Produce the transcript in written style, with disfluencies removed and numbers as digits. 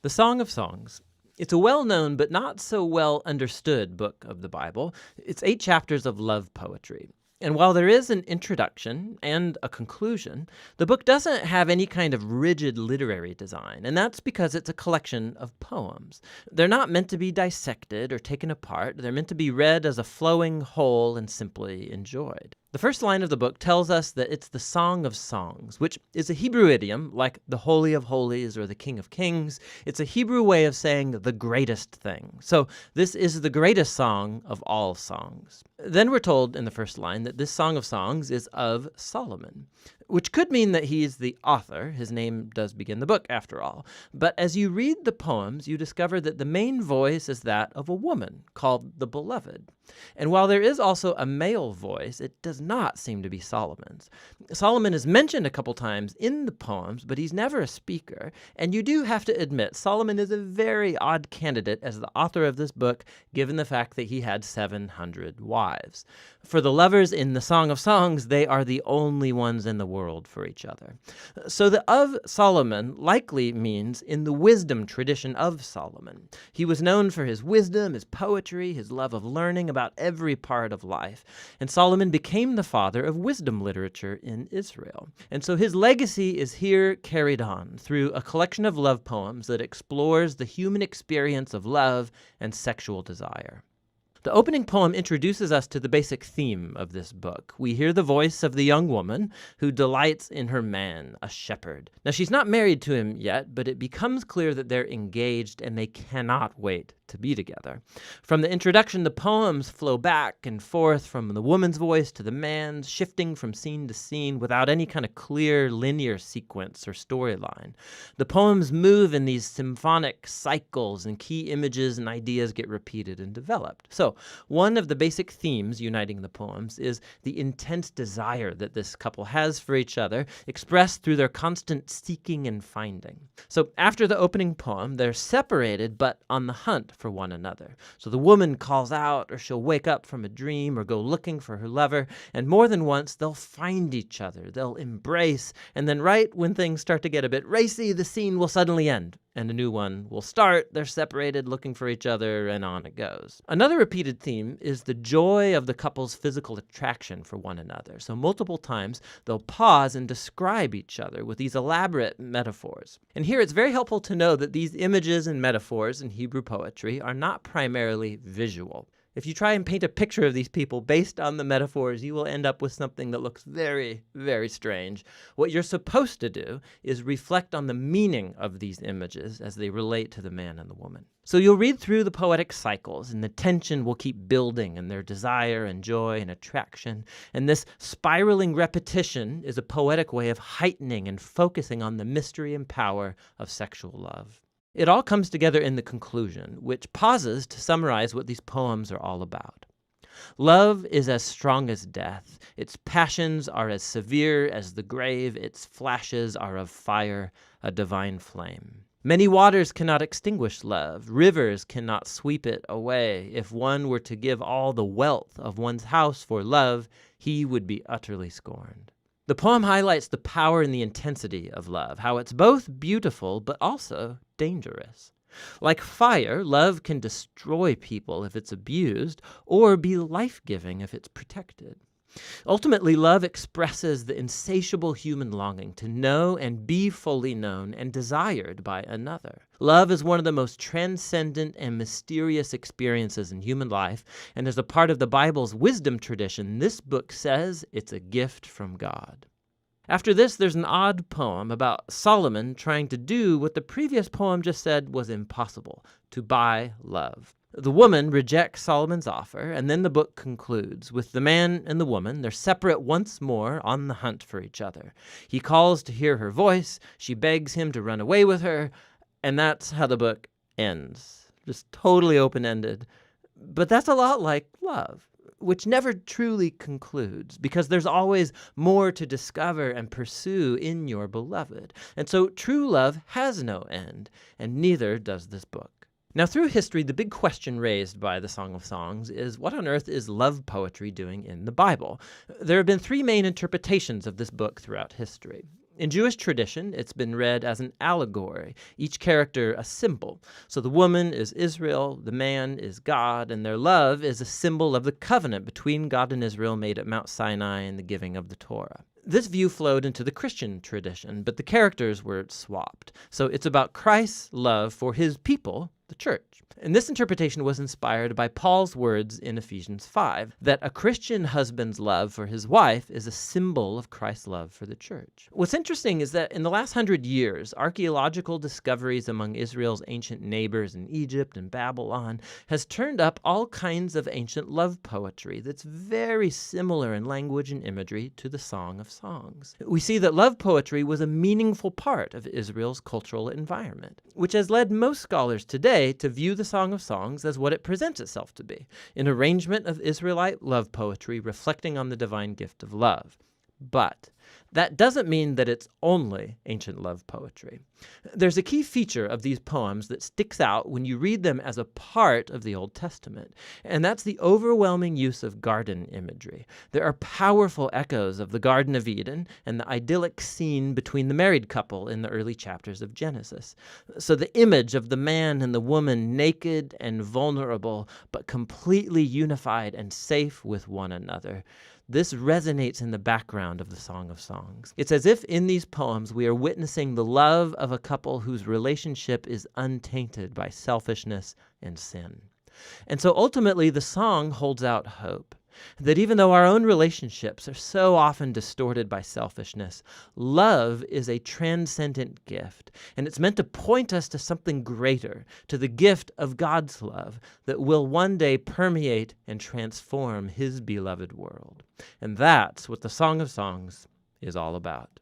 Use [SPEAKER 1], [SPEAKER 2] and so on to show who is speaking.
[SPEAKER 1] The Song of Songs. It's a well-known but not so well understood book of the Bible. It's 8 chapters of love poetry. And while there is an introduction and a conclusion, the book doesn't have any kind of rigid literary design, and that's because it's a collection of poems. They're not meant to be dissected or taken apart. They're meant to be read as a flowing whole and simply enjoyed. The first line of the book tells us that it's the Song of Songs, which is a Hebrew idiom like the Holy of Holies or the King of Kings. It's a Hebrew way of saying the greatest thing. So this is the greatest song of all songs. Then we're told in the first line that this Song of Songs is of Solomon, which could mean that he's the author. His name does begin the book, after all. But as you read the poems, you discover that the main voice is that of a woman called the Beloved. And while there is also a male voice, it does not seem to be Solomon's. Solomon is mentioned a couple times in the poems, but he's never a speaker. And you do have to admit, Solomon is a very odd candidate as the author of this book, given the fact that he had 700 wives. For the lovers in the Song of Songs, they are the only ones in the world for each other. So the of Solomon likely means in the wisdom tradition of Solomon. He was known for his wisdom, his poetry, his love of learning about every part of life. And Solomon became the father of wisdom literature in Israel. And so his legacy is here carried on through a collection of love poems that explores the human experience of love and sexual desire. The opening poem introduces us to the basic theme of this book. We hear the voice of the young woman who delights in her man, a shepherd. Now, she's not married to him yet, but it becomes clear that they're engaged and they cannot wait to be together. From the introduction, the poems flow back and forth from the woman's voice to the man's, shifting from scene to scene without any kind of clear linear sequence or storyline. The poems move in these symphonic cycles, and key images and ideas get repeated and developed. So, one of the basic themes uniting the poems is the intense desire that this couple has for each other, expressed through their constant seeking and finding. So, after the opening poem, they're separated but on the hunt for one another. So the woman calls out, or she'll wake up from a dream or go looking for her lover, and more than once they'll find each other, they'll embrace, and then right when things start to get a bit racy, the scene will suddenly end, and a new one will start. They're separated, looking for each other, and on it goes. Another repeated theme is the joy of the couple's physical attraction for one another. So multiple times they'll pause and describe each other with these elaborate metaphors. And here it's very helpful to know that these images and metaphors in Hebrew poetry are not primarily visual. If you try and paint a picture of these people based on the metaphors, you will end up with something that looks very, very strange. What you're supposed to do is reflect on the meaning of these images as they relate to the man and the woman. So you'll read through the poetic cycles, and the tension will keep building in their desire and joy and attraction. And this spiraling repetition is a poetic way of heightening and focusing on the mystery and power of sexual love. It all comes together in the conclusion, which pauses to summarize what these poems are all about. Love is as strong as death. Its passions are as severe as the grave. Its flashes are of fire, a divine flame. Many waters cannot extinguish love. Rivers cannot sweep it away. If one were to give all the wealth of one's house for love, he would be utterly scorned. The poem highlights the power and the intensity of love, how it's both beautiful but also dangerous. Like fire, love can destroy people if it's abused, or be life-giving if it's protected. Ultimately, love expresses the insatiable human longing to know and be fully known and desired by another. Love is one of the most transcendent and mysterious experiences in human life, and as a part of the Bible's wisdom tradition, this book says it's a gift from God. After this, there's an odd poem about Solomon trying to do what the previous poem just said was impossible, to buy love. The woman rejects Solomon's offer, and then the book concludes with the man and the woman. They're separate once more on the hunt for each other. He calls to hear her voice. She begs him to run away with her, and that's how the book ends. Just totally open-ended. But that's a lot like love, which never truly concludes, because there's always more to discover and pursue in your beloved. And so true love has no end, and neither does this book. Now, through history, the big question raised by the Song of Songs is, what on earth is love poetry doing in the Bible? There have been 3 main interpretations of this book throughout history. In Jewish tradition, it's been read as an allegory, each character a symbol. So the woman is Israel, the man is God, and their love is a symbol of the covenant between God and Israel made at Mount Sinai and the giving of the Torah. This view flowed into the Christian tradition, but the characters were swapped. So it's about Christ's love for his people, the church. And this interpretation was inspired by Paul's words in Ephesians 5, that a Christian husband's love for his wife is a symbol of Christ's love for the church. What's interesting is that in the last 100 years, archaeological discoveries among Israel's ancient neighbors in Egypt and Babylon has turned up all kinds of ancient love poetry that's very similar in language and imagery to the Song of Songs. We see that love poetry was a meaningful part of Israel's cultural environment, which has led most scholars today to view the Song of Songs as what it presents itself to be, an arrangement of Israelite love poetry reflecting on the divine gift of love. But that doesn't mean that it's only ancient love poetry. There's a key feature of these poems that sticks out when you read them as a part of the Old Testament, and that's the overwhelming use of garden imagery. There are powerful echoes of the Garden of Eden and the idyllic scene between the married couple in the early chapters of Genesis. So the image of the man and the woman naked and vulnerable, but completely unified and safe with one another. This resonates in the background of the Song of Songs. It's as if in these poems we are witnessing the love of a couple whose relationship is untainted by selfishness and sin. And so ultimately the song holds out hope that even though our own relationships are so often distorted by selfishness, love is a transcendent gift, and it's meant to point us to something greater, to the gift of God's love that will one day permeate and transform his beloved world. And that's what the Song of Songs is all about.